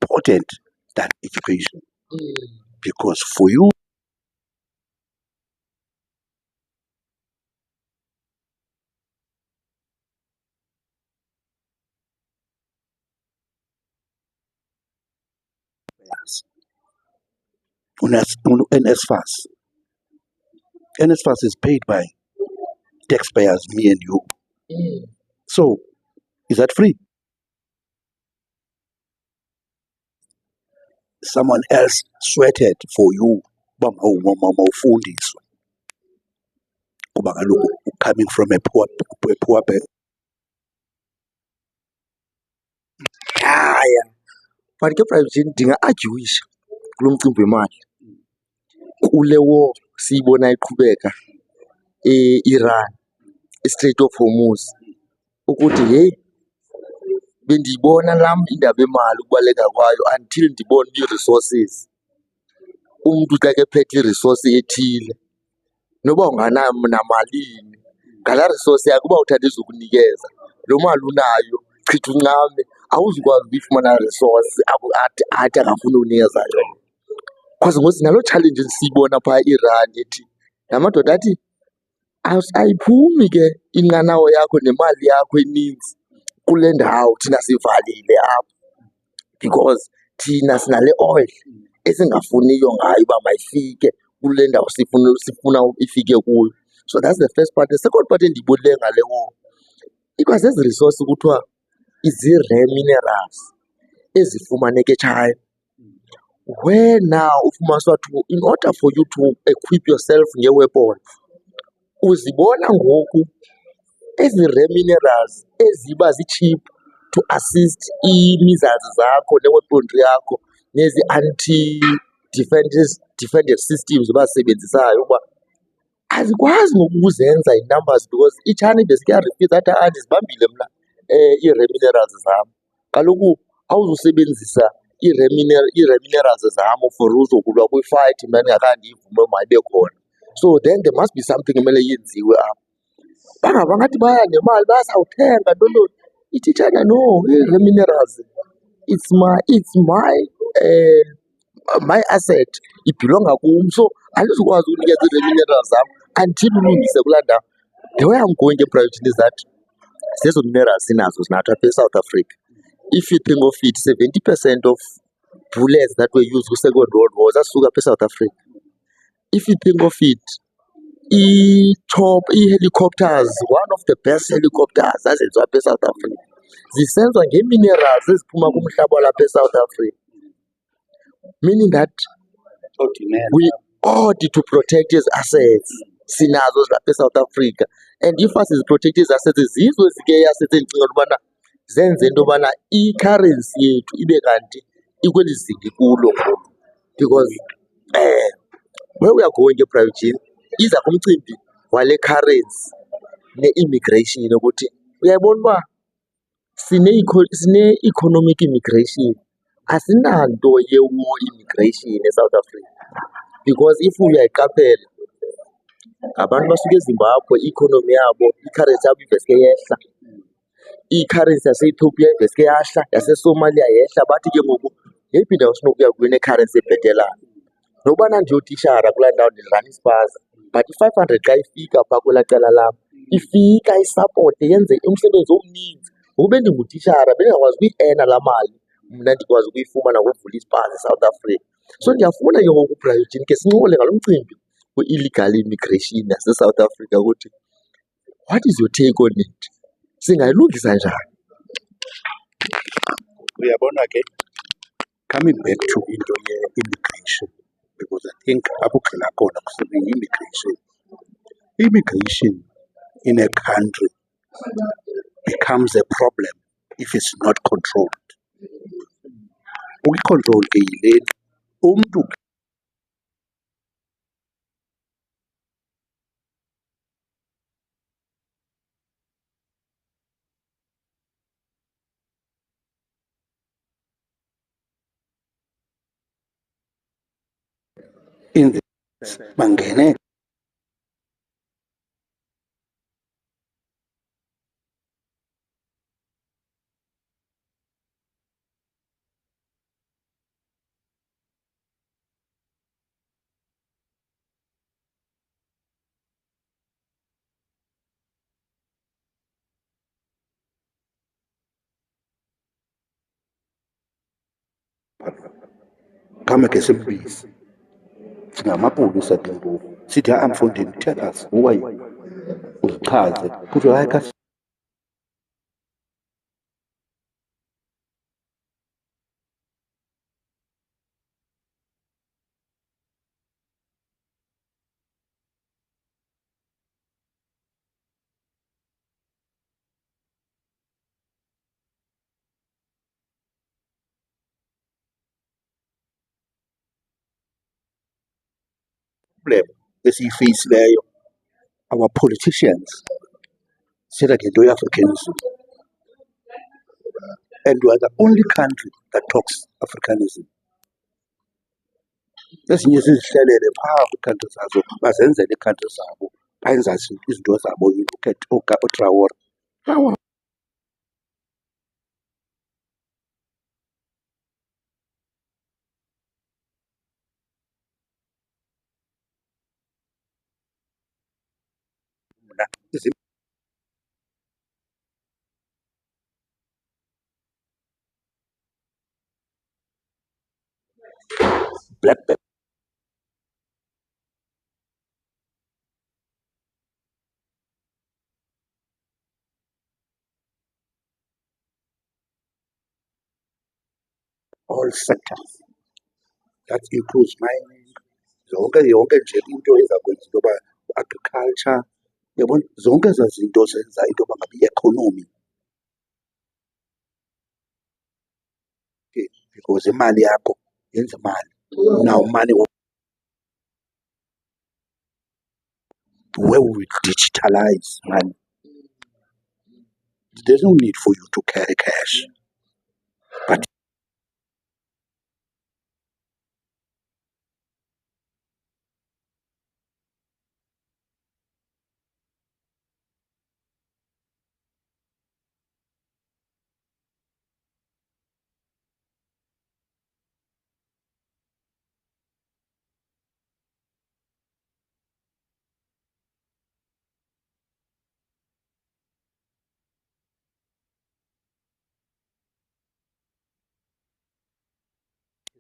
important than education, because for you NSFAS. NSFAS is paid by taxpayers, me and you. So, is that free? Someone else sweated for you uba mawufundiswe, kuba kaloku coming from a poor background. But ke private ndinga-adyuwisha kulo mcimbi wemali kule war siyibona iqhubeka e-Iran, iStrait of Hormuz, ukuthi heyi bendiyibona lam indaba yemali ukubaluleka kwayo until ndibone ii-resources. Umntu xa kephethe i-resource ethile noba unganamalini ngalaa resource yakho uba uthatha izokunikeza loo mali unayo chitha uncame awuzukwazi ukuyifumana resource athi akafuni unikeza yona. Because ngoku naloo challenge siyibona phaa Iran ethi la madoda athi ayiphumi ke inqanawa yakho nemali yakho eninzi kule ndawo thina sivalile apha because thina sinale oil esingafuniyo ngayo uba mayifike kule ndawo sifuna ifike kuyo. So that's the first part. The second part endiyibonileyo ngale war ikwazezi resource kuthiwa izii-rare minerals ezifumaneka eChina, where now ufumanisa ukuthi in order for you to equip yourself ngee-weapons uzibona ngoku ezi-rare minerals eziba zi-cheap to assist ii-missiles zakho ne-weaponry yakho nezi defended systems abazisebenzisayo uba azikwazi ngokuzenza i-numbers because iChina ibeske yarefuse athi ndizibambile mna ii-rare minerals zam. Kaloku awuzusebenzisa ii-rare minerals zam for uzokulwa kwi-fight mna ndingakhange ndiyivume mayibe khona. So then there must be something emele yenziwe apha. Bangaba ngathi baya nemali bazawuthenga ntoni. Ithi iChina no, ii-rare minerals it's my asset, ibhilonga kum. So andizukwazi ukunikeza ii-rare minerals zam until ulungise kulaa ndawo. The way I'm going eprivate is that zezo minerals sinazo zinathi apha eSouth Africa. If you think of it, 70% of bullets that were used kwi-Second World War zasuka apha eSouth Africa. If you think of it, ii-helicopters, one of the best helicopters zazenziwa apha eSouth Africa zisenziwa ngee-minerals eziphuma kumhlaba walapha eSouth Africa. Meaning that we ought to protect his assets. Sinazo zilapha eSouth Africa. And if asiziprotect ezi assets zizo ezike ii-assets endicinga ubana zenze into yobana i-currency yethu ibe kanti ikweli zinga ikulo ngoku. Because where we are going eprivate iza kumcimbi wale currency ne-immigration ukuthi uyayibona uba sine-economic immigration, asinanto ye-war immigration eSouth Africa. Because if uyayiqaphela abantu basuka eZimbabwe i-economy yabo i-currency yabo iveske yehla, i-currency yase-Ethiopia iveske yahla, yaseSomalia yehla. Bathi ke ngoku yeyiphi indawo sinokuya kuyo ne-currency ebhetelayo. Nokubana ndiyotishara kulaa ndawo ndidlala ispaza but i-500 xa ifika phaa kwelaa cala lam ifika isapote yenze umsebenzi omninzi. Ngoku bendingutishara bendingakwazi ukuyi-ena laa mali mna ndikwazi ukuyifumana ngokuvula ispaza eSouth Africa. So ndiyafuna ke ngoku uPrayitini ke sincokole ngalo mcimbi we-illegal immigration yaseSouth Africa ukuthi what is your take on it? Singayilungisa njani? Uyabona ke, coming back to into ye-immigration, because I think apho ugxila khona immigration. Immigration in a country becomes a problem if it's not controlled. Uyicontrol ke yile umntu in the bangene kame ke simbizi singamapolisa ke ngoku sithi mfondini, tell us who are you, uzichaze kuthiwe hayi ka problem esiyifeyisileyo our politicians sithetha ngento ye-Africanism. and we are the only country that talks Africanism. Ezinye zizihlelele phaa kwiikhantri zazo, bazenzele iikhantri zabo, bayenzazi izinto zabo. You look at uTraore. Traore mna black belt, all sectors. That includes mining, yonke nje into ezakwenza into yoba agriculture, yabona, zonke ezaa zinto zenza into yoba ngabe i-economy, because imali yakho yenza imali. Now money, where we digitalize money, there's no need for you to carry cash. But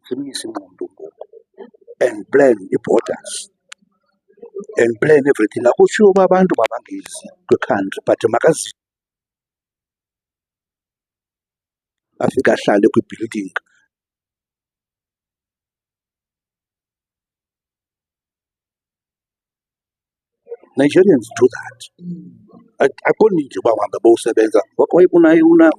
simise ingqondo ngoku and plan i-borders and plan everything. Akutshiwo uba abantu mabangezi kwi-country, but makazi afike ahlale kwi-building. Nigerians do that. Akho nidi uba uhambe bowusebenza una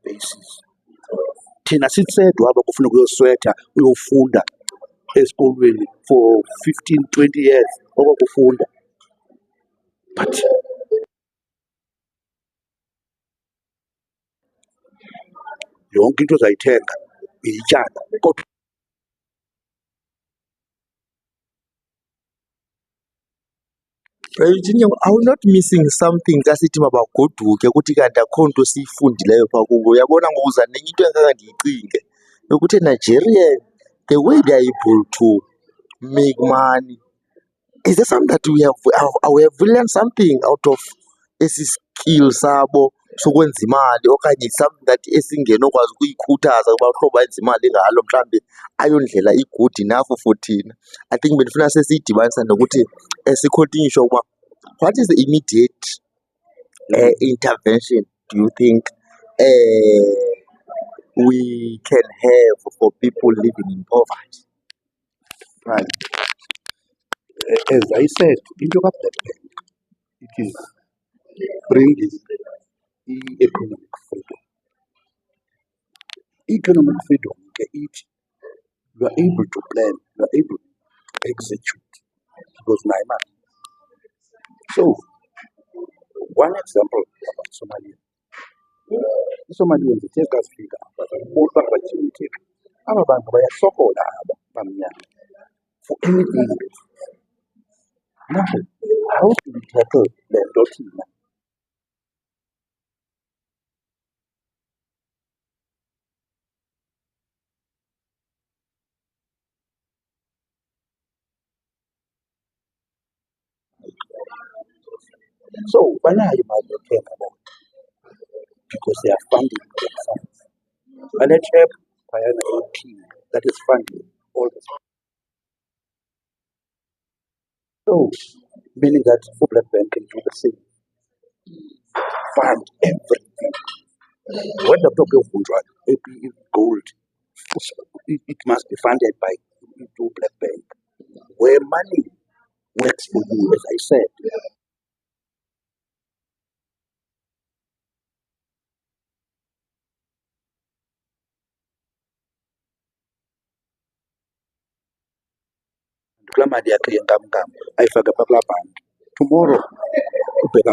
basis. Thina sitsedwa aba kufuneka uyoswetha uyofunda esikolweni for 15-20 years okwakufunda, but yonke into ozayithenga iyityala. Kodwa Virginia, are we not missing something xa sithi mabagoduke kuthi kanti akho nto siyifundileyo phaa kubo? Uyabona ngokuza nenye into engaka ndiyicinge yokuthi Nigerian, the way they are able to make money, is there something that we have learned something out of esi skill sabo sokwenza imali, okanye something that esingenokwazi ukuyikhuthaza ukuba uhlobo benza imali ngalo mhlawumbi ayondlela i-good enough for thina? I think bendifuna sesiyidibanisa nokuthi sikhontinyisho ukuba what is the immediate intervention do you think we can have for people living in poverty? right, as I said, into ka-Black Bank, it is bringing i-economic freedom. Economic freedom ke ithi you are able to plan, you are able to execute because unayo imali. So one example about Somalia, iSomalians zithe xa zifika bazabona uba bathini thina aba bantu bayasokola aba bamnyama for anything. Now how do we tackle le nto thina? So banayo imali yothenga bona because they are funding themselves. Banechap phayana AP that is funding all this. So meaning that Black Bank can do the same, fund everything. When the talk of AP gold, it must be funded by Black Bank, where money works for you, as I said. kulaa mali yakhe yenkamnkam ayifake phaa kulaa bhanki. Tomorrow ubheka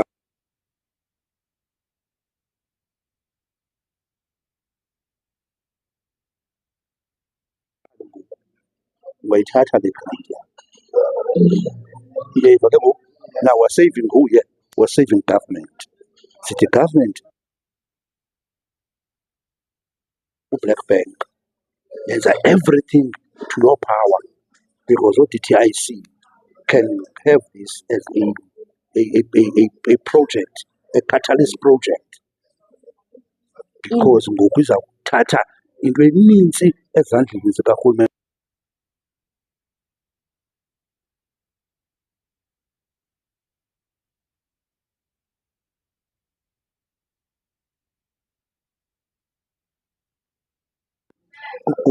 ungayithatha le granti yakhe. Uyayiva ke ngoku? Now we're saving who here? We're saving government. Sithi government uBlack Bank yenza everything to your power because o-DTIC can have this as a project, a catalyst project, because ngoku iza kuthatha into eninzi ezandleni zikarhulumente.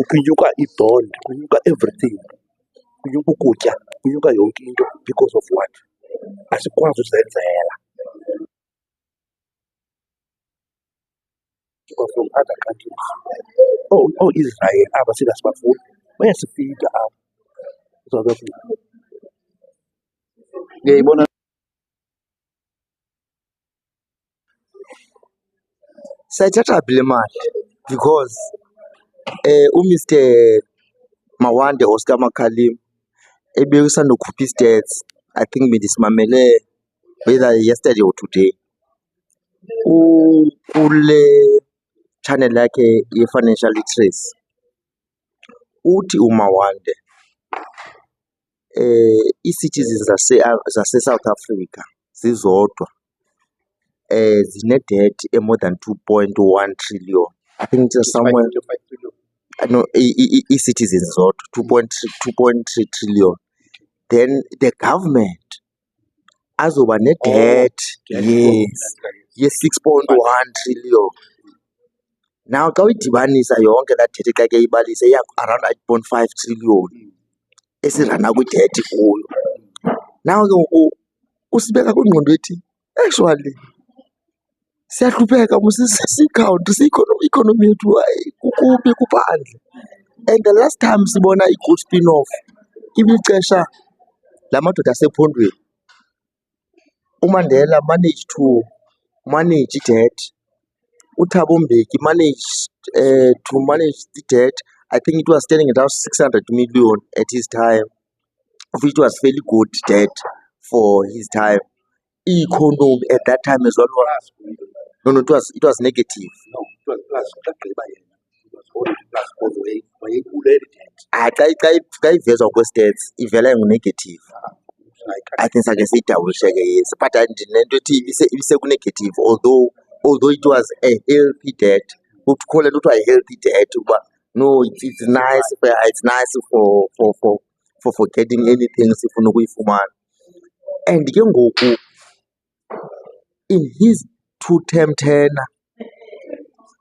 Kunyuka i-bond, kunyuka everything, kunyuka ukutya, kunyuka yonke into because of what? Asikwazi uzenzela. From other countries. Israel aba thina sibafuni bayasifida apha South Africa. Ngiyayibona sayithatha phi le mali because uMr Mawande Oscar Makalim ebesanokhupha i-stats, I think bendisimamele whether yesterday or today kule channel yakhe ye-Financial Literacy. Uthi uMawande ii-citizens zase-South Africa zizodwa zine-debt more than 2.1 trillion. I think just somewhere no, ii-citizens zodwa 2.3 trillion. Then the government azoba ne-debt ye-6.1 trillion. Now xa uyidibanisa yonke laa debt xa ke ibalise iya around 8.5 trillion esirana kwi-debt kuyo. Now ke ngoku usibeka kwingqondo ethi actually siyahlupheka siyikhawunti i-economy yethu kukubi kuphandle. And the last time sibona i-good spin-off ibilixesha la madoda asephondweni. uMandela managed to manage i-debt, uThabo Mbeki managed to manage the debt. I think it was standing at around 600 million at his time, which was fairly good debt for his time. I-economy at that time as well was no, it was negative. no, it was plus kagqiba yena. It was already plus because wayekule debt. Xa ivezwa kwe-stats ivela ngu-negative. I think sakhe siyidabulisheke yes, but ndinento ethi ibiseku-negative although it was a healthy debt. Ukukholela kuthiwa a-healthy debt uba no, it's nice for getting anything sifuna ukuyifumana. And ke ngoku in his two-term tenure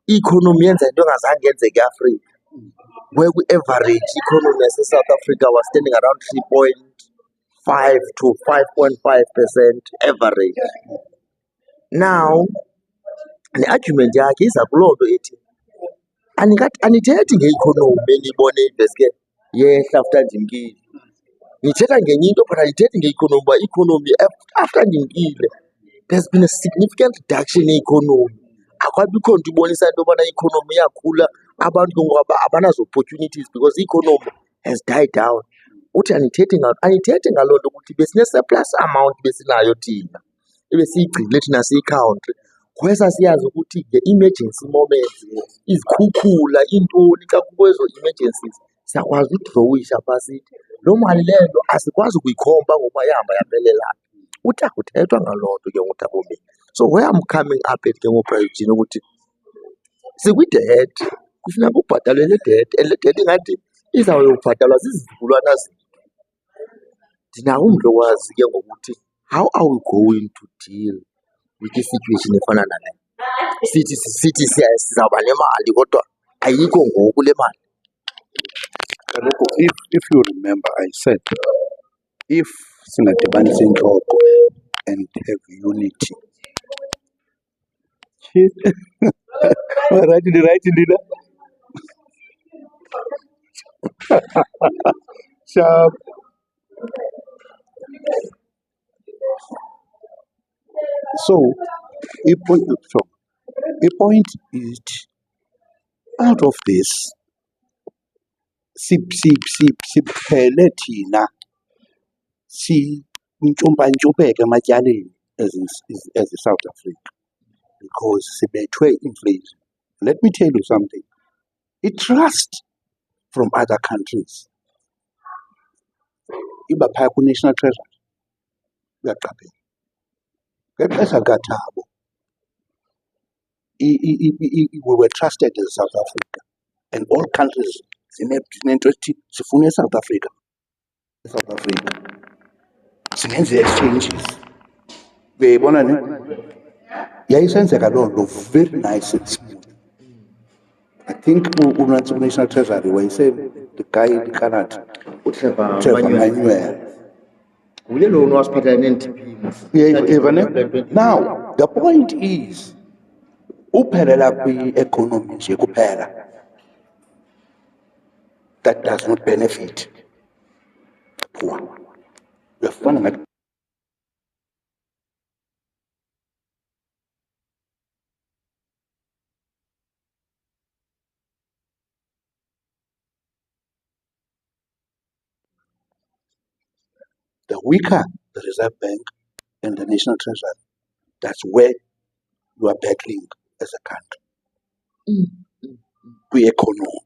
i-economy yenza into engazange yenzeka eAfrika, where kwi-average economy yase-South Africa was standing around 3.5 to 5.5% average. Now le argument yakhe iza kuloo nto ethi anithethi nge-economy eniyibone iveske yehla after ndimkile, nithetha ngenye into but anithethi nge-economy uba i-economy after ndimkile there's been a significant reduction in-economy. Akwabikho nto ibonisa into yobana i-economy iyakhula, abantu ke ngoku abanazo-opportunities because i-economy has died down. Uthi anithethi ngaloo nto ukuthi besine-surplus amount besinayo thina ebesiyigcinile thina siyi-country, kwesa siyazi ukuthi nge-emergency moments, izikhukhula, iintoni, xa kukho ezo emergencies siyakwazi udrowisha phaa sithi loo mali leyo nto asikwazi ukuyikhomba ngokuba yahamba yaphelela. Uthi akuthethwa ngaloo nto ke ngoku Thabo Mbeki. So where I'm coming up at ke ngoku Prayuthini ukuthi sikwi-debt, kufuneka ubhatalwe le debt and le debt ingathi izawuyobhatalwa zizizukulwana zethu. Ndinawo umdla wazi ke ngokuthi how are we going to deal with i-situation efana nale? Sithi sizawuba nemali kodwa ayikho ngoku le mali. Kaloku if you remember I said if singadibanisa intloko and have unity. Right ndina sharp. So, so i-point ithi out of this siphele thina sintshumpa-ntshupeke ematyaleni as i-South Africa because sibethwe inflation. Let me tell you something. I-trust from other countries iba phaya kwi-national treasury. Uyaqaphela ngexesha likaThabo we were trusted as South Africa and all countries zinento ethi sifuna eSouth Africa. eSouth Africa singenza i-exchanges. Uyayibona ne? Yayisenzeka loo nto very nice and smooth. I think uNational Treasury wayese the guy in Canada, Trevor Manuel. Nguye lo owasiphatha ne? Now the point is uphelela kwi-economy nje kuphela that does not benefit poor. Uyafana ngathi the weaker the Reserve Bank and the National Treasury, that's where you are battling as a country. Kwi-economy.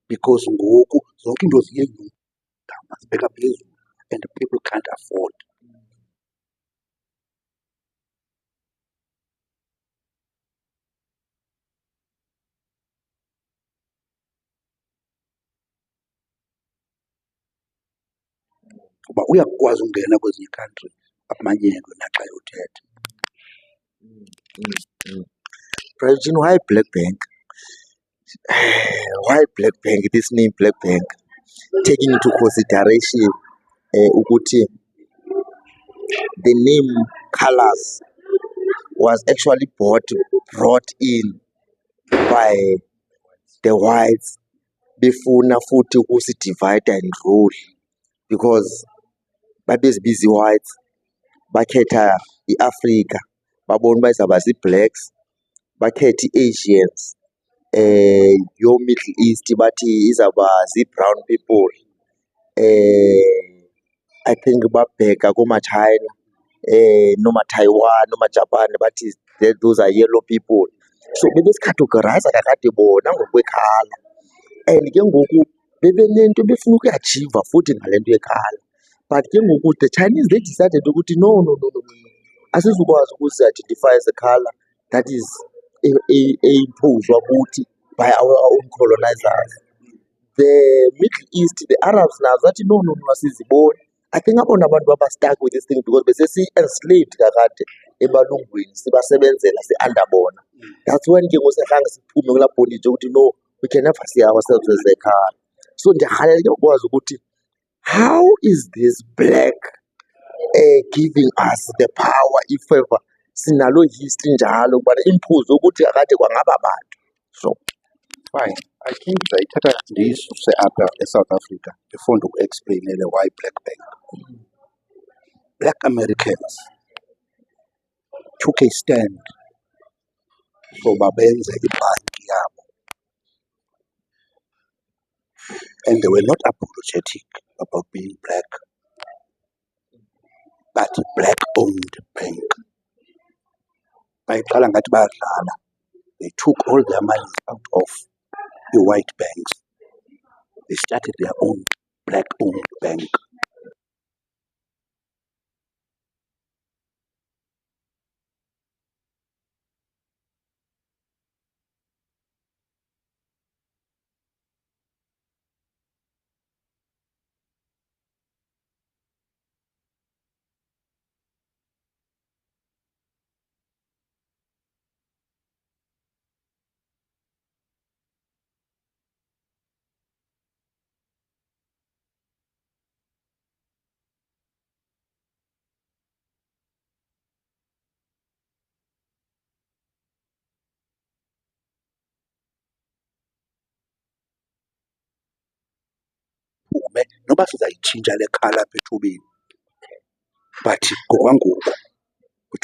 Because ngoku zonke into ziyenyuka mazibheka phezulu and people can't afford. Kuba uyakwazi ungena kwezinye country amanyelwe naxa yothetha. Praveen, why Black Bank? Why Black Bank? This name Black Bank, taking into consideration ukuthi the name colors was actually brought in by the whites befuna futhi ukusi-divide and rule because babezibiza i-whites bakhetha i-Africa babona uba izawuba zii-blacks, bakhetha i-Asians yo-Middle East bathi izawuba zii-brown people. I think babheka kooma-China nooma-Taiwan nooma-Japan bathi those are yellow people. So bebesicategorize kakade bona ngokwekhala and ke ngoku bebenento befuna ukuyatshiva futhi ngale nto yekhala. But ke ngoku the Chinese they decided ukuthi no, asizukwazi ukuzi-identify as a color that is imposwa kuthi by our own colonizers. The Middle East, the Arabs nazo bathi no, asiziboni. I think abona abantu stuck with this thing because besesi-enslaved kakade ebalungwini sibasebenzela si-under bona. That's when ke ngoku sekhange siphume kulaa bondage ukuthi no, we can never see ourselves as a color. So ndiyarhalela ke ukwazi ukuthi how is this black giving us the power if ever sinalo history njalo ukubana imphuzo ukuthi kakade kwangaba bantu. So Fine. I think ndayithatha ndiyisuse apha eSouth Africa before ndiku-explainele why Black Bank. Black Americans took a stand so babenze ibhanki yabo and they were not apologetic about being black, but black-owned bank. Bayiqala ngathi bayadlala. They took all their money out of the white banks. They started their own black-owned bank. uba sizayitshintsha le khala apha ethubeni but ngokwangoku